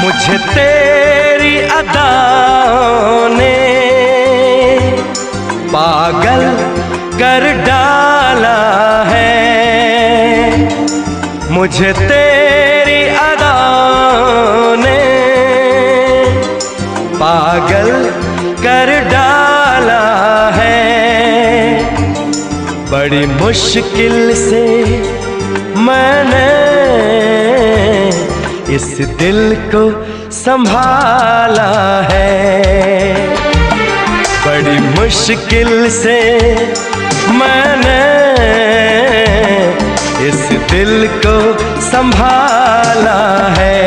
मुझे तेरी अदाओं ने पागल कर डाला है। मुझे तेरी अदाओं ने पागल कर डाला है। बड़ी मुश्किल से मैंने इस दिल को संभाला है। बड़ी मुश्किल से मैंने इस दिल को संभाला है।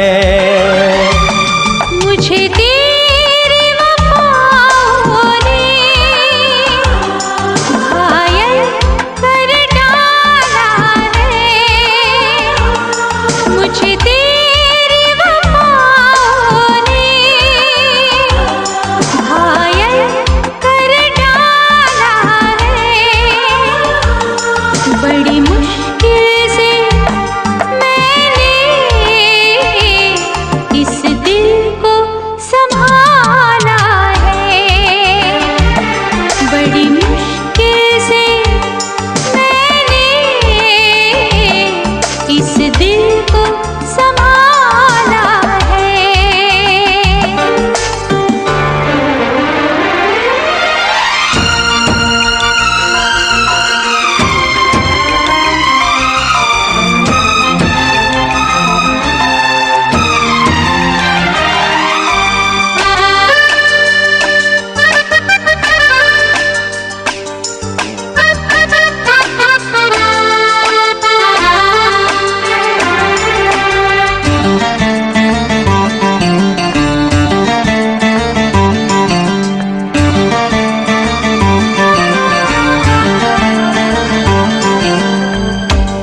मुझे तेरी वफाओं ने घायल कर डाला है। मुझे तेरी वफाओं ने घायल कर डाला है। बड़ी मुश्किल से मैंने इस दिल को संभाला है। बड़ी मुश्किल से मैंने इस दिल को संभाला है।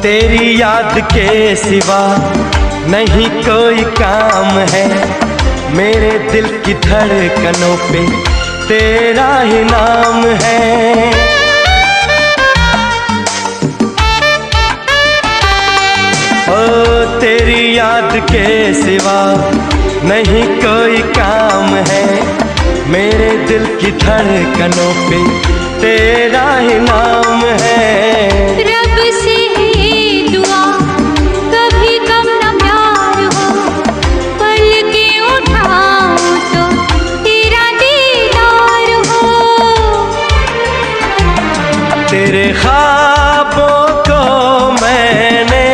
तेरी याद के सिवा नहीं कोई काम है। मेरे दिल की धड़कनों पे तेरा ही नाम है। ओ तेरी याद के सिवा नहीं कोई काम है। मेरे दिल की धड़कनों पे तेरा ही नाम है। रब से दुआ कभी कम न प्यार हो। पलकें उठाऊं तो तेरा दीदार हो। तेरे ख्वाबों को मैंने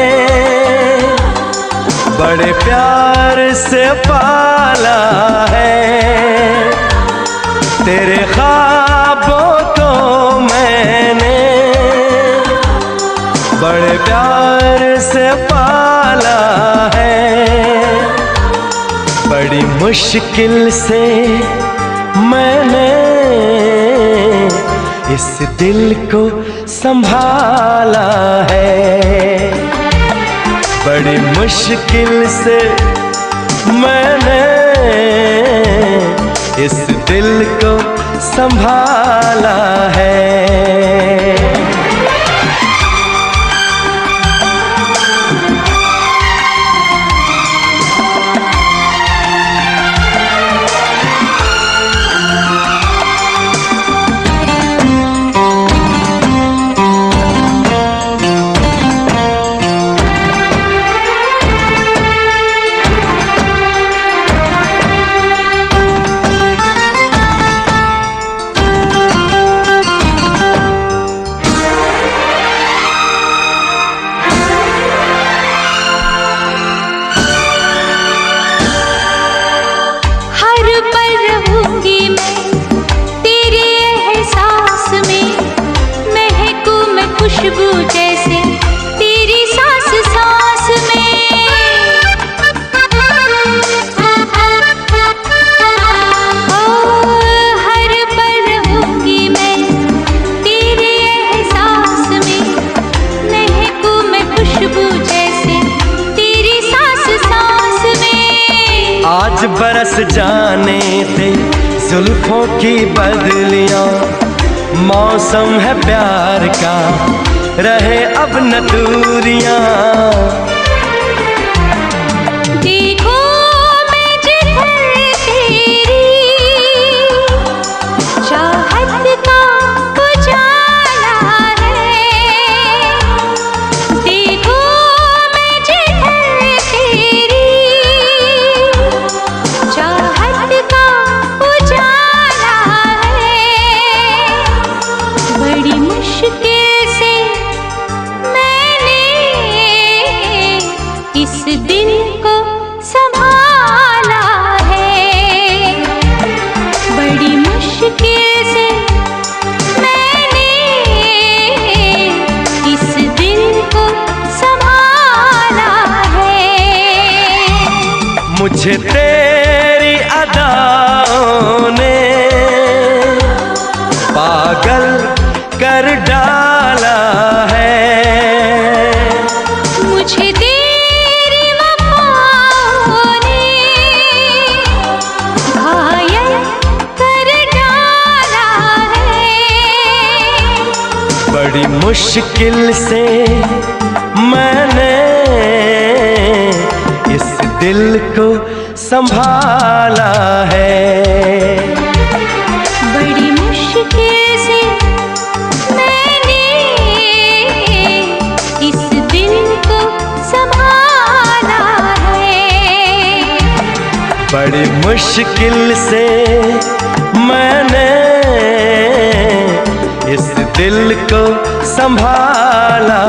बड़े प्यार से पाला है। तेरे ख्वाबों को मैंने बड़े प्यार से पाला है। बड़ी मुश्किल से मैंने इस दिल को संभाला है। बड़ी मुश्किल से मैंने इस दिल को संभाला है। बरस जाने दे जुल्फों की बदलियां, मौसम है प्यार का, रहे अब न दूरियां। देखो मैं जिधर तेरी चाहत का उजाला है, देखो मैं जिधर तेरी चाहत का उजाला है। बड़ी मुश्किल से मैंने इस दिल को संभाला है, बड़ी मुश्किल से मैंने इस दिल को संभाला है। मुझे तेरी अदाओं ने पागल कर डाला है, मुझे तेरी वफाओं ने घायल कर डाला है। बड़ी मुश्किल से मैंने इस दिल को संभाला है, बड़ी मुश्किल से मैंने इस दिल को संभाला है, बड़ी मुश्किल से मैंने इस दिल को संभाला